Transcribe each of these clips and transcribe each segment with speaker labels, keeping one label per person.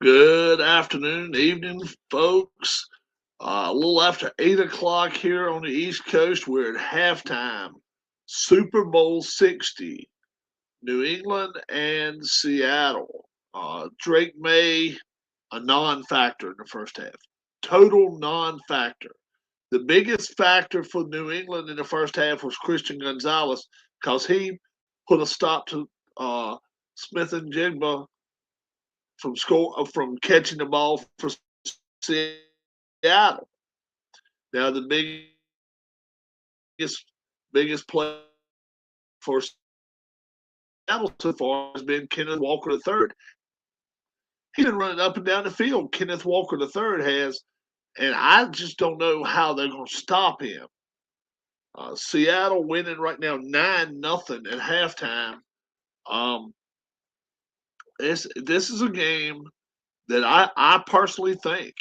Speaker 1: Good afternoon, evening, folks. A little after 8 o'clock here on the East Coast. We're at halftime. Super Bowl 60, New England and Seattle. Drake May, a non factor in the first half. Total non factor. The biggest factor for New England in the first half was Christian Gonzalez because he put a stop to Smith and Jigba from catching the ball for Seattle. Now the biggest play for Seattle so far has been Kenneth Walker III. He's been running up and down the field. Kenneth Walker III has, and I just don't know how they're going to stop him. Seattle winning right now 9-0 at halftime. Um, this is a game that I personally think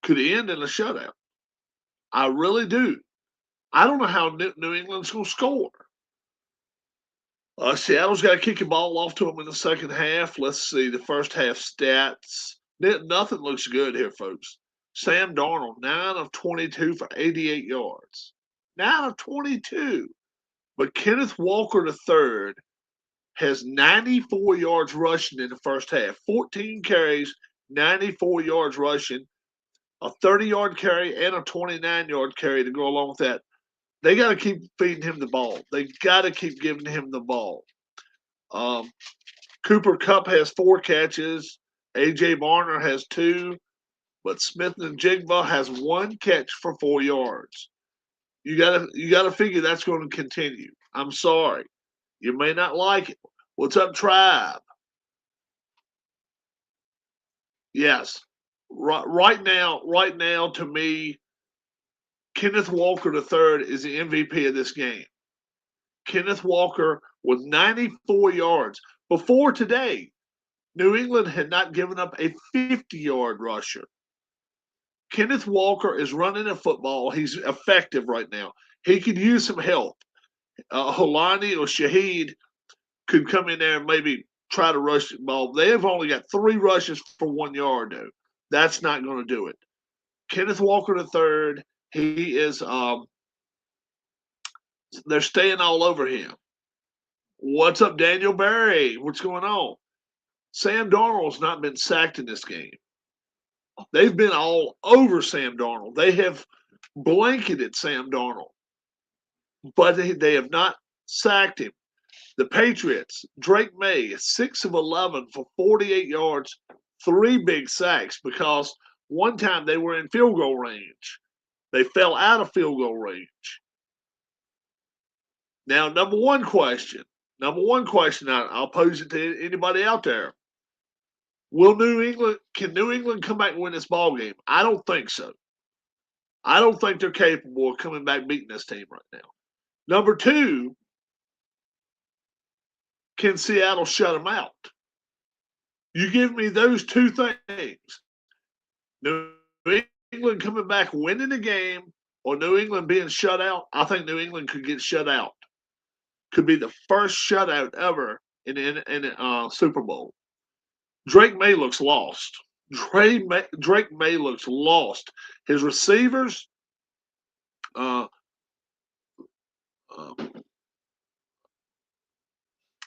Speaker 1: could end in a shutout. I really do. I don't know how New England's going to score. Seattle's got to kick the ball off to them in the second half. Let's see the first half stats. Nothing looks good here, folks. Sam Darnold, 9 of 22 for 88 yards. 9 of 22. But Kenneth Walker III has 94 yards rushing in the first half. 14 carries, 94 yards rushing, a 30-yard carry, and a 29-yard carry to go along with that. They got to keep feeding him the ball. They got to keep giving him the ball. Cooper Kupp has 4 catches. A.J. Barner has 2. But Smith and Jigba has 1 catch for 4 yards. You gotta figure that's going to continue. I'm sorry. You may not like it. What's up, Tribe? Yes. Right now, to me, Kenneth Walker III is the MVP of this game. Kenneth Walker with 94 yards. Before today, New England had not given up a 50-yard rusher. Kenneth Walker is running a football. He's effective right now. He could use some help. Holani or Shaheed could come in there and maybe try to rush the ball. They have only got 3 rushes for 1 yard, though. That's not going to do it. Kenneth Walker III, he is they're staying all over him. What's up, Daniel Barry? What's going on? Sam Darnold's not been sacked in this game. They've been all over Sam Darnold. They have blanketed Sam Darnold, but they have not sacked him. The Patriots, Drake May, 6 of 11 for 48 yards, 3 big sacks because one time they were in field goal range. They fell out of field goal range. Now, number one question, I'll pose it to anybody out there. Can New England come back and win this ball game? I don't think so. I don't think they're capable of coming back beating this team right now. Number 2, can Seattle shut them out? You give me those 2 things. New England coming back winning the game or New England being shut out, I think New England could get shut out. Could be the first shutout ever in Super Bowl. Drake May looks lost. Drake May looks lost. His receivers, I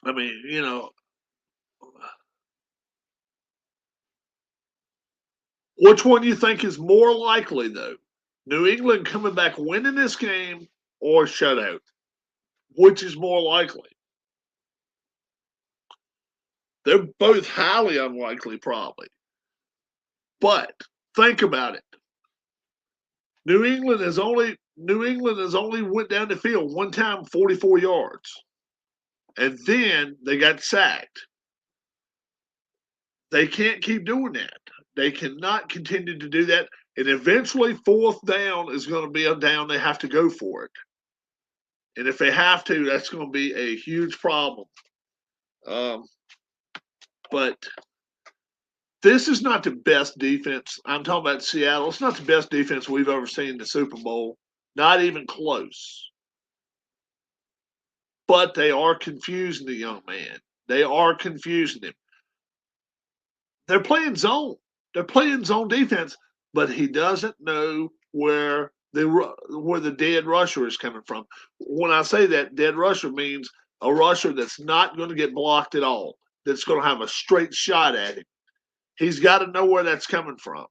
Speaker 1: mean, which one you think is more likely, though? New England coming back winning this game or shutout? Which is more likely? They're both highly unlikely, probably. But think about it. New England has only went down the field one time, 44 yards, and then they got sacked. They can't keep doing that. They cannot continue to do that. And eventually, 4th down is going to be a down they have to go for it. And if they have to, that's going to be a huge problem. But this is not the best defense. I'm talking about Seattle. It's not the best defense we've ever seen in the Super Bowl. Not even close. But they are confusing the young man. They are confusing him. They're playing zone. They're playing zone defense, but he doesn't know where the dead rusher is coming from. When I say that, dead rusher means a rusher that's not going to get blocked at all, that's going to have a straight shot at him. He's got to know where that's coming from,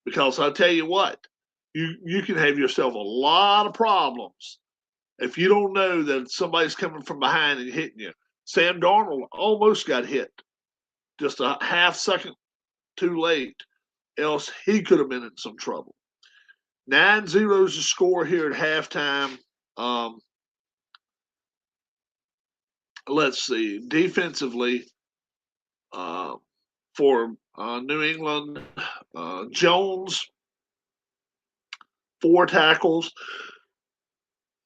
Speaker 1: because I'll tell you what, you can have yourself a lot of problems if you don't know that somebody's coming from behind and hitting you. Sam Darnold almost got hit just a half second too late, else he could have been in some trouble. 9-0 is the score here at halftime. Let's see. Defensively, for New England, Jones, 4 tackles.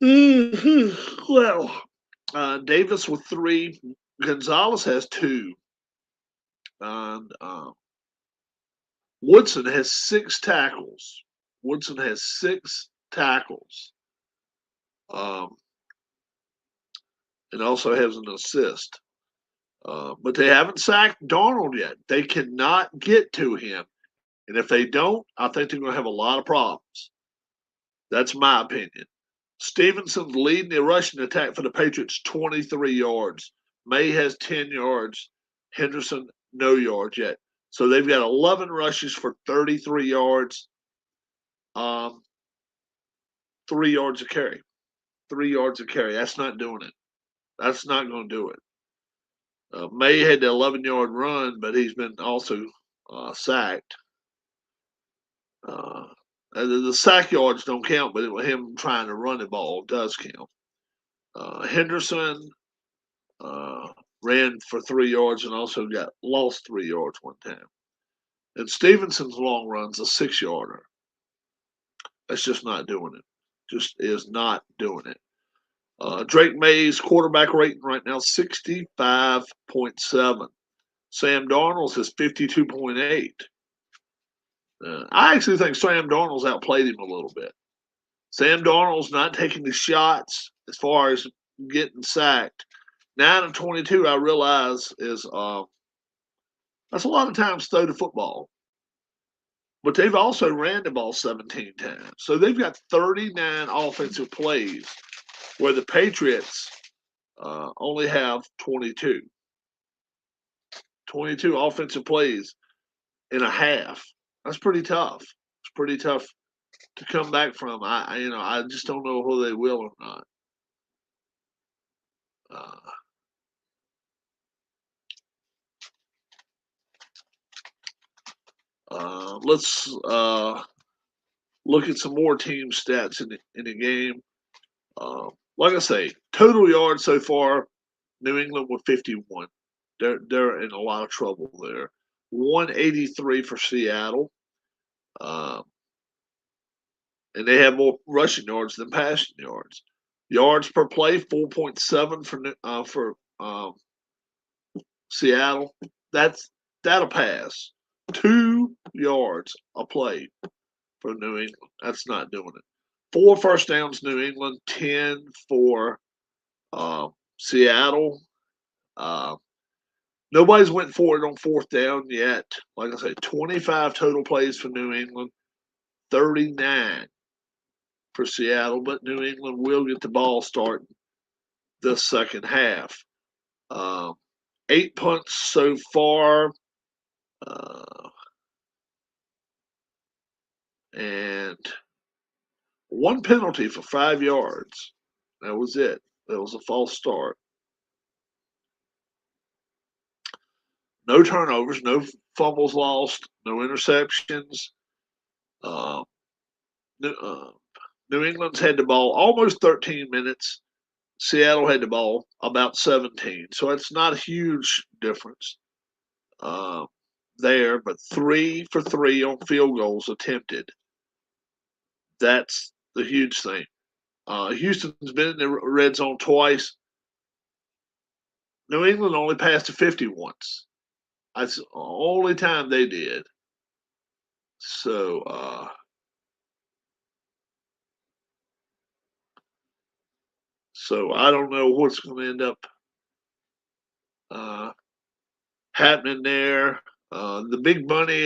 Speaker 1: Well, Davis with 3. Gonzalez has 2. And Woodson has 6 tackles. Woodson has 6 tackles. And also has an assist. But they haven't sacked Darnold yet. They cannot get to him. And if they don't, I think they're going to have a lot of problems. That's my opinion. Stevenson's leading the rushing attack for the Patriots, 23 yards. May has 10 yards. Henderson, no yards yet. So they've got 11 rushes for 33 yards. 3 yards a carry. 3 yards a carry. That's not doing it. That's not going to do it. May had the 11-yard run, but he's been also sacked. The sack yards don't count, but him trying to run the ball does count. Henderson ran for 3 yards and also got lost 3 yards one time. And Stevenson's long run's a 6-yarder. That's just not doing it. Just is not doing it. Drake May's quarterback rating right now 65.7. Sam Darnold's is 52.8. I actually think Sam Darnold's outplayed him a little bit. Sam Darnold's not taking the shots as far as getting sacked. 9 of 22, I realize, is that's a lot of times throw the football. But they've also ran the ball 17 times. So they've got 39 offensive plays where the Patriots only have 22. 22 offensive plays in a half. That's pretty tough. It's pretty tough to come back from. I just don't know whether they will or not. Let's look at some more team stats in the game. Like I say, total yards so far, New England with 51. They're in a lot of trouble there. 183 for Seattle. And they have more rushing yards than passing yards. Yards per play, 4.7 for Seattle. That'll pass. 2 yards a play for New England. That's not doing it. 4 first downs, New England. 10 for Seattle. Nobody's went for it on 4th down yet. Like I said, 25 total plays for New England. 39 for Seattle, but New England will get the ball starting the second half. 8 punts so far. And 1 penalty for 5 yards. That was it. That was a false start. No turnovers, no fumbles lost, no interceptions. New England's had the ball almost 13 minutes. Seattle had the ball about 17. So it's not a huge difference there, but 3 for 3 on field goals attempted. That's the huge thing. Houston's been in the red zone twice. New England only passed to 50 once. That's the only time they did. So, I don't know what's going to end up happening there. The big bunny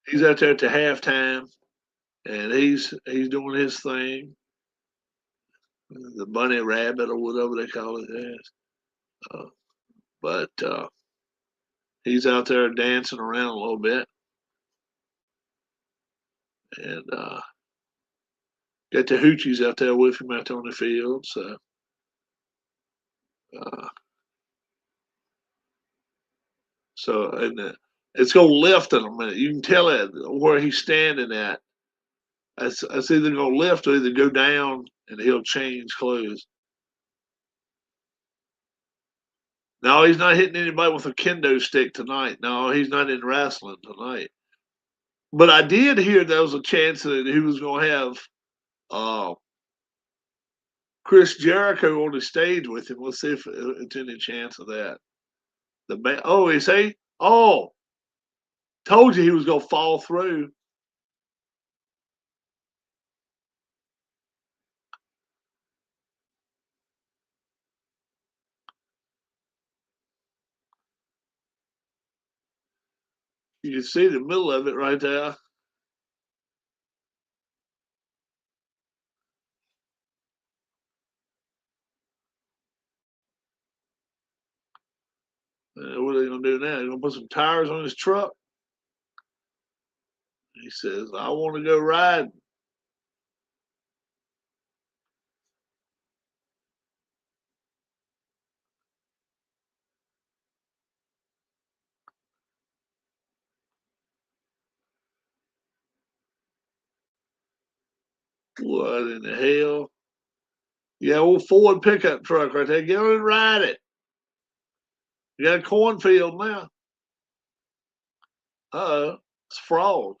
Speaker 1: he's out there at the halftime, and he's doing his thing. The bunny rabbit or whatever they call it is. But he's out there dancing around a little bit, and got the hoochies out there with him out there on the field. So uh, and it's gonna lift in a minute. You can tell it where he's standing at. It's either gonna lift or either go down, and he'll change clothes. No, he's not hitting anybody with a kendo stick tonight. No, he's not in wrestling tonight. But I did hear there was a chance that he was going to have uh, Chris Jericho on the stage with him. Let's see if it's any chance of that. He say, oh, told you he was going to fall through. You can see the middle of it right there. What are they going to do now? They're going to put some tires on his truck. He says, I want to go riding. What in the hell? Yeah, old Ford pickup truck right there. Get on and ride it. You got a cornfield now. Uh-oh, it's a frog.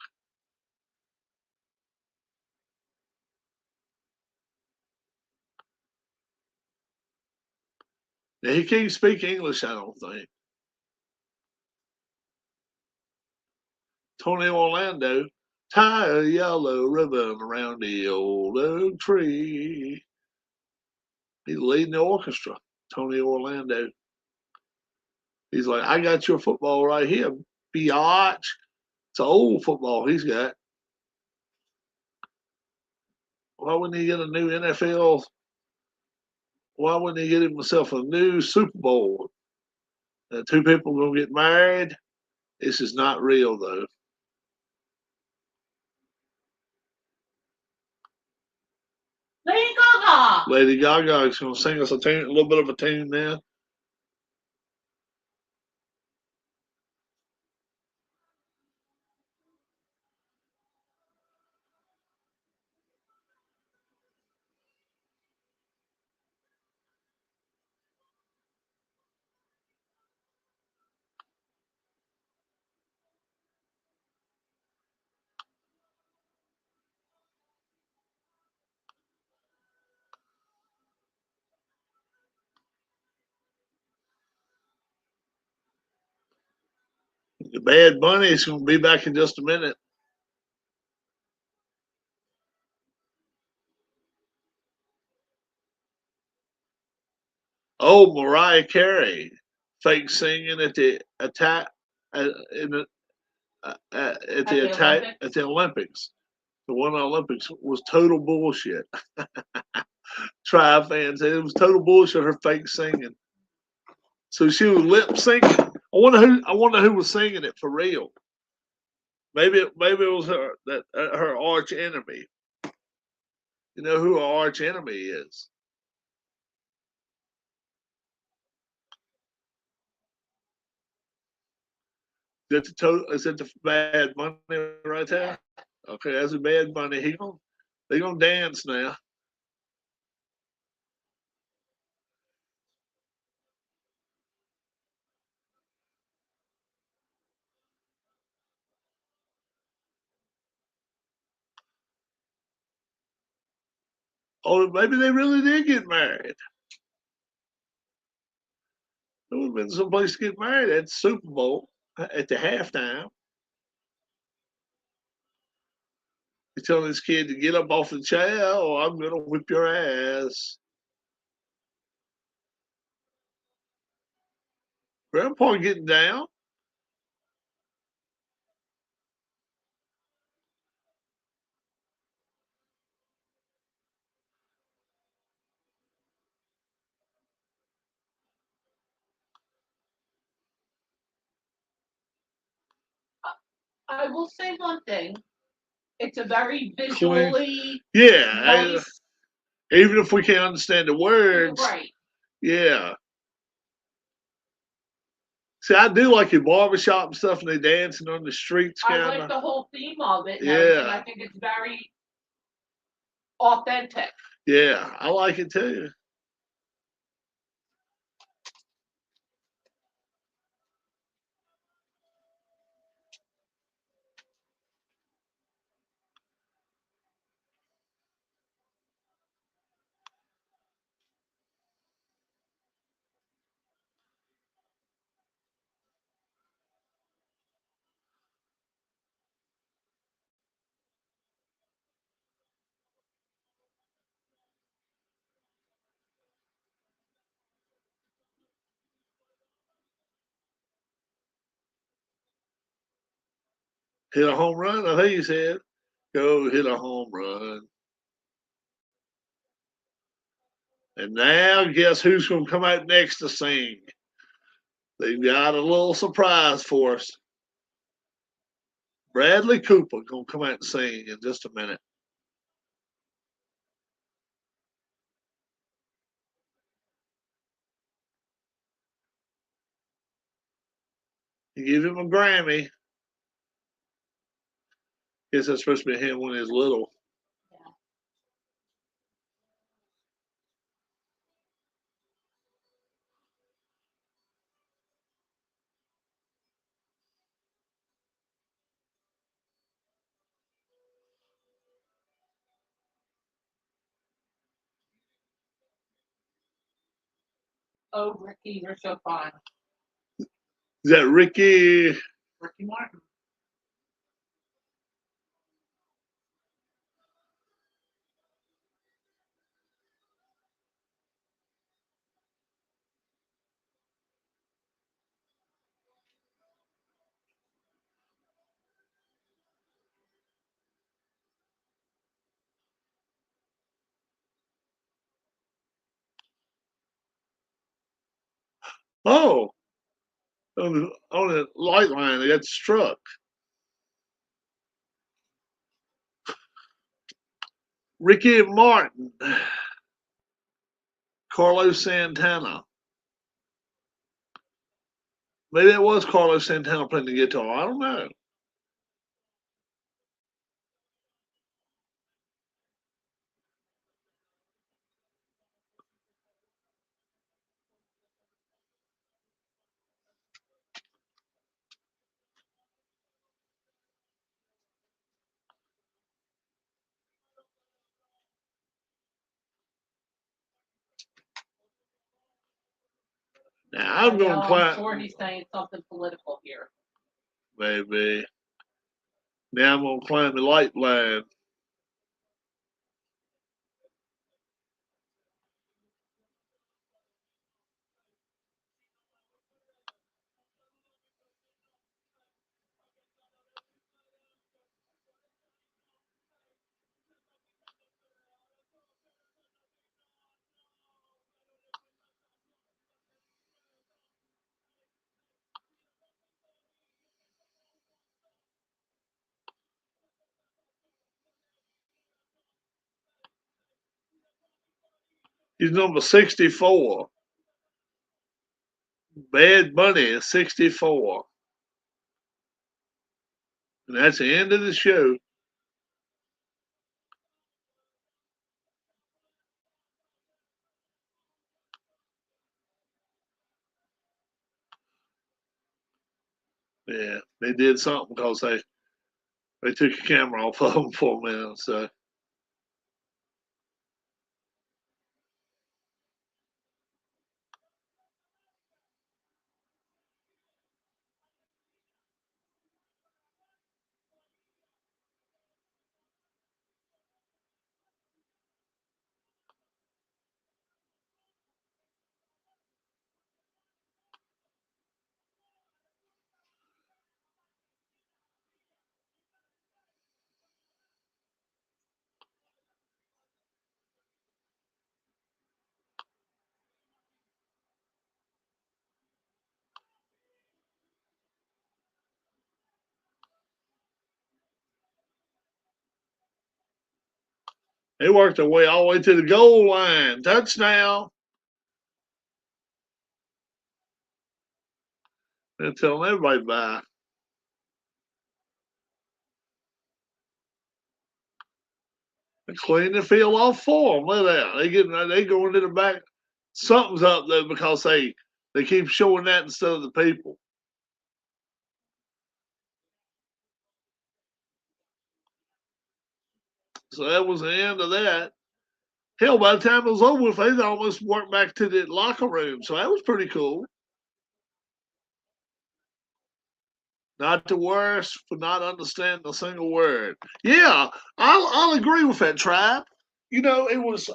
Speaker 1: Now, he can't speak English, I don't think. Tony Orlando, tie a yellow ribbon around the old oak tree. He's leading the orchestra, Tony Orlando. He's like, I got your football right here, biatch. It's old football he's got. Why wouldn't he get a new NFL? Why wouldn't he get himself a new Super Bowl? Two people gonna get married. This is not real though.
Speaker 2: Lady Gaga.
Speaker 1: Lady Gaga is gonna sing us a little bit of a tune now. The Bad Bunny is going to be back in just a minute. Oh, Mariah Carey, fake singing at the attack at the at the Olympics. The one Olympics was total bullshit. Tri fans said it was total bullshit. Her fake singing. So she was lip syncing. I wonder who was singing it for real. Maybe it was her arch enemy. You know who her arch enemy is? Is it the Bad Bunny right there? Okay, that's a Bad Bunny. They gonna dance now. Oh, maybe they really did get married. There would have been some place to get married at Super Bowl at the halftime. He's telling his kid to get up off the chair or I'm gonna whip your ass. Grandpa getting down.
Speaker 2: I will say one thing. It's a very visually
Speaker 1: Yeah,
Speaker 2: nice.
Speaker 1: even if we can't understand the words,
Speaker 2: Right.
Speaker 1: yeah. See, I do like your barbershop and stuff, and they dancing on the streets,
Speaker 2: I
Speaker 1: kind
Speaker 2: like
Speaker 1: of.
Speaker 2: the whole theme of it and everything. I
Speaker 1: Yeah,
Speaker 2: think it's very authentic.
Speaker 1: yeah, I like it too. Hit a home run, I think he said. Go hit a home run. And now, guess who's going to come out next to sing? They've got a little surprise for us. Bradley Cooper going to come out and sing in just a minute. You give him a Grammy. Guess that's supposed to be him when he's little.
Speaker 2: Yeah. Oh, Ricky, you're so fine.
Speaker 1: Is that Ricky?
Speaker 2: Ricky Martin.
Speaker 1: Oh, on the light line, they got struck. Ricky Martin. Carlos Santana. Maybe it was Carlos Santana playing the guitar. I don't know. Now I'm going to
Speaker 2: I'm sure
Speaker 1: climb.
Speaker 2: he's saying something political here.
Speaker 1: Maybe. Now I'm going to climb the light line. He's number 64. Bad Bunny is 64. And that's the end of the show. Yeah, they did something because they took the camera off of him for a minute. So They worked their way all the way to the goal line. Touchdown. They're telling everybody bye. They clean the field off for them. Look at that. They go into the back. Something's up there because they keep showing that instead of the people. So that was the end of that. Hell, by the time it was over with, they almost worked back to the locker room. So that was pretty cool. Not the worst for not understanding a single word. Yeah, I'll agree with that, Tribe. You know, it was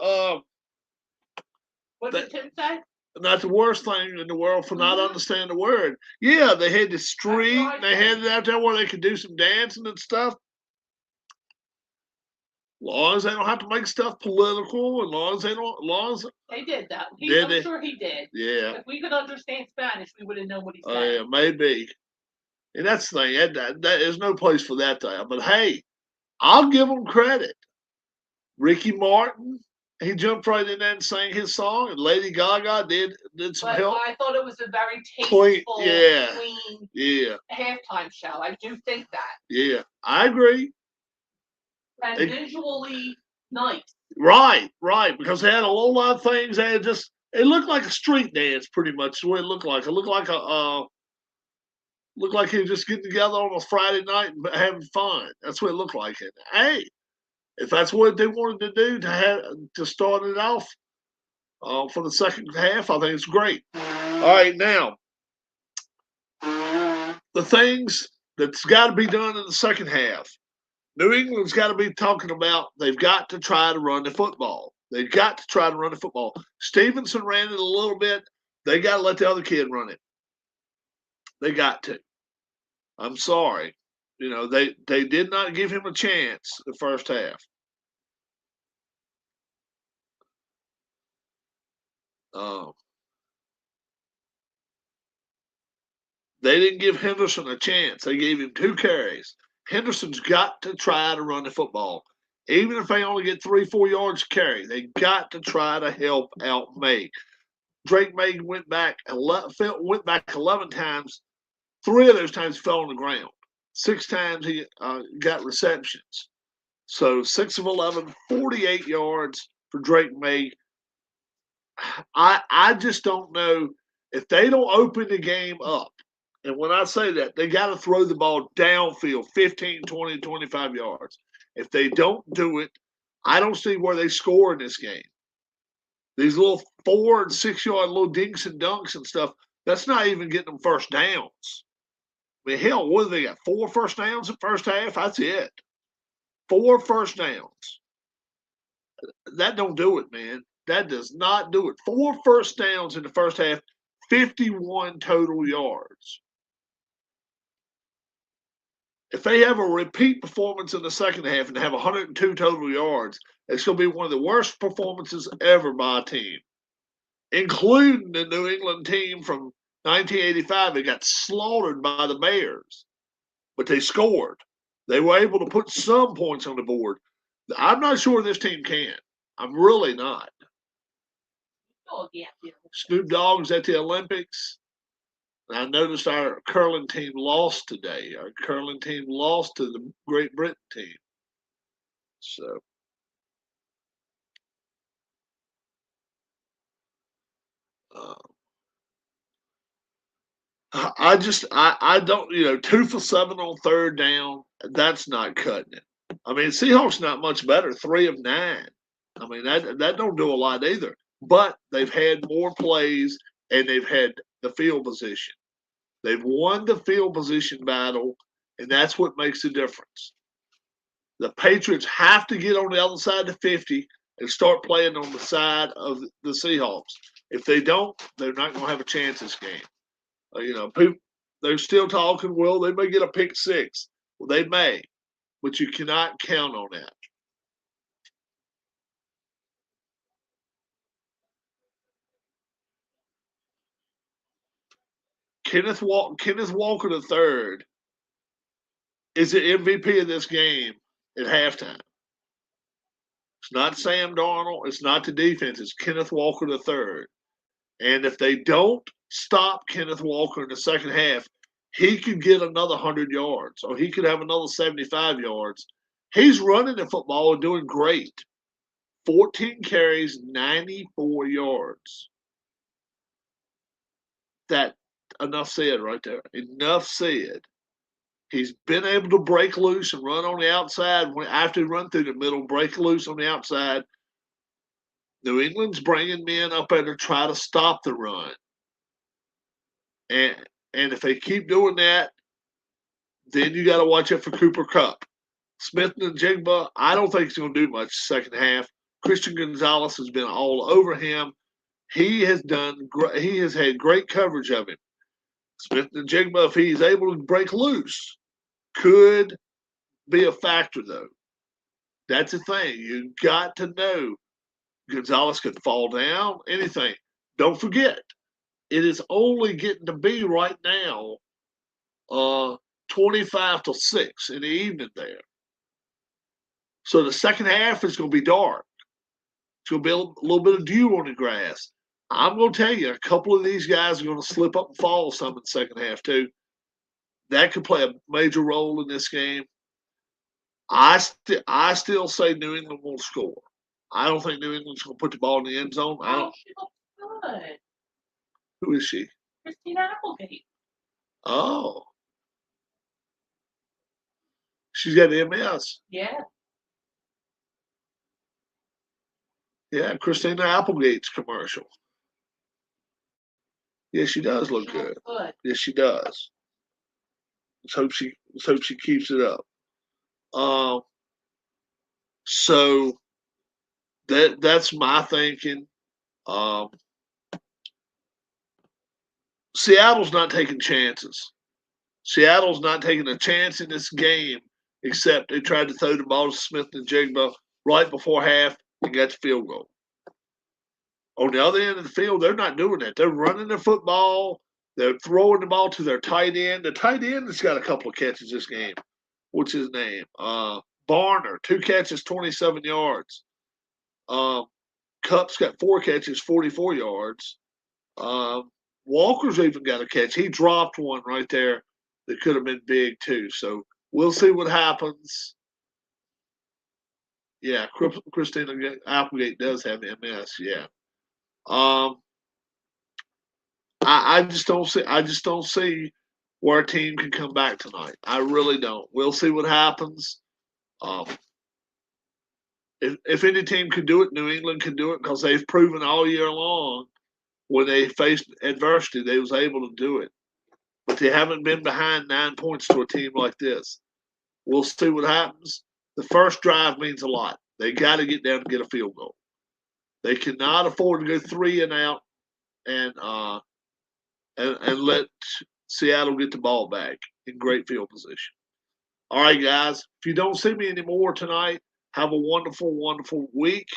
Speaker 2: What did Tim say?
Speaker 1: not the worst thing in the world for not understanding the word. Yeah, they had the street, they had it out there where they could do some dancing and stuff. As long as they don't have to make stuff political, as long as they don't, as long as
Speaker 2: they did that. I'm sure he did.
Speaker 1: Yeah.
Speaker 2: If we could understand Spanish, we wouldn't know what he said.
Speaker 1: Yeah, maybe. And that's the thing. There's no place for that there. But hey, I'll give them credit. Ricky Martin, he jumped right in there and sang his song, and Lady Gaga did some help.
Speaker 2: I thought it was a very tasteful, clean halftime show. I do think that.
Speaker 1: Yeah, I agree.
Speaker 2: And visually nice.
Speaker 1: Right, because they had a whole lot of things. They had it looked like a street dance, pretty much the way it looked like. It looked like he was just getting together on a Friday night and having fun. That's what it looked like. And hey, if that's what they wanted to do to start it off for the second half, I think it's great. All right, now the things that's got to be done in the second half. New England's got to be talking about they've got to try to run the football. They've got to try to run the football. Stevenson ran it a little bit. They got to let the other kid run it. They got to. I'm sorry. You know, they did not give him a chance the first half. They didn't give Henderson a chance. They gave him 2 carries. Henderson's got to try to run the football. Even if they only get 3-4 yards carry, they got to try to help out May. Drake May went back 11 times. 3 of those times fell on the ground. 6 times he got receptions. So 6 of 11, 48 yards for Drake May. I just don't know if they don't open the game up. And when I say that, they got to throw the ball downfield 15, 20, 25 yards. If they don't do it, I don't see where they score in this game. These little 4 and 6 yard little dinks and dunks and stuff, that's not even getting them first downs. I mean, hell, what do they got? 4 first downs in the first half? That's it. 4 first downs. That don't do it, man. That does not do it. 4 first downs in the first half, 51 total yards. If they have a repeat performance in the second half and have 102 total yards, it's going to be one of the worst performances ever by a team, including the New England team from 1985 that got slaughtered by the Bears. But they scored. They were able to put some points on the board. I'm not sure this team can. I'm really not.
Speaker 2: Oh, yeah.
Speaker 1: Snoop Dogg's at the Olympics. I noticed our curling team lost today. Our curling team lost to the Great Britain team. So, I don't, 2 for 7 on third down. That's not cutting it. I mean, Seahawks not much better. 3 of 9. I mean, that don't do a lot either. But they've had more plays and they've had the field position. They've won the field position battle, and that's what makes the difference. The Patriots have to get on the other side of the 50 and start playing on the side of the Seahawks. If they don't, they're not going to have a chance this game. People, they're still talking, well, they may get a pick 6. Well, they may, but you cannot count on that. Kenneth Walker III is the MVP of this game at halftime. It's not Sam Darnold. It's not the defense. It's Kenneth Walker III. And if they don't stop Kenneth Walker in the second half, he could get another 100 yards or he could have another 75 yards. He's running the football and doing great. 14 carries, 94 yards. That enough said right there. Enough said. He's been able to break loose and run on the outside after he run through the middle, break loose on the outside. New England's bringing men up there to try to stop the run. And if they keep doing that, then you got to watch out for Cooper Kupp. Smith-Njigba, I don't think he's going to do much second half. Christian Gonzalez has been all over him. He has had great coverage of him. Smith-Njigba, if he's able to break loose, could be a factor, though. That's the thing. You've got to know Gonzalez could fall down, anything. Don't forget, it is only getting to be right now 25 to 6 in the evening there. So the second half is going to be dark. It's going to be a little bit of dew on the grass. I'm going to tell you, a couple of these guys are going to slip up and fall some in the second half, too. That could play a major role in this game. I still say New England won't score. I don't think New England's going to put the ball in the end zone.
Speaker 2: She looks good.
Speaker 1: Who is she?
Speaker 2: Christina Applegate.
Speaker 1: Oh. She's got MS.
Speaker 2: Yeah.
Speaker 1: Yeah, Christina Applegate's commercial. Yeah, she does look good. Yes, she does. Let's hope she keeps it up. So that's my thinking. Seattle's not taking chances. Seattle's not taking a chance in this game, except they tried to throw the ball to Smith-Njigba right before half and got the field goal. On the other end of the field, they're not doing that. They're running the football. They're throwing the ball to their tight end. The tight end has got a couple of catches this game. What's his name? Barner, 2 catches, 27 yards. Kupp's got 4 catches, 44 yards. Walker's even got a catch. He dropped one right there that could have been big too. So we'll see what happens. Yeah, Christina Applegate does have MS. Yeah. I just don't see where a team can come back tonight. I really don't. We'll see what happens. If any team can do it, New England can do it because they've proven all year long when they faced adversity, they was able to do it. But they haven't been behind 9 points to a team like this. We'll see what happens. The first drive means a lot. They got to get down and get a field goal. They cannot afford to go 3 and out and let Seattle get the ball back in great field position. All right, guys. If you don't see me anymore tonight, have a wonderful, wonderful week.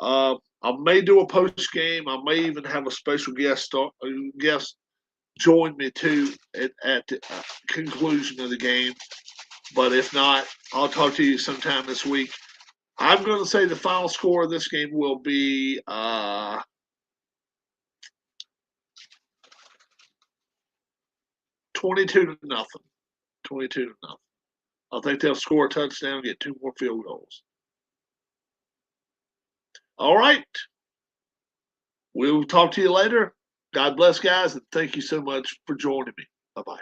Speaker 1: I may do a post game. I may even have a special guest join me too at the conclusion of the game. But if not, I'll talk to you sometime this week. I'm going to say the final score of this game will be 22-0. 22-0. I think they'll score a touchdown and get 2 more field goals. All right. We'll talk to you later. God bless, guys, and thank you so much for joining me. Bye-bye.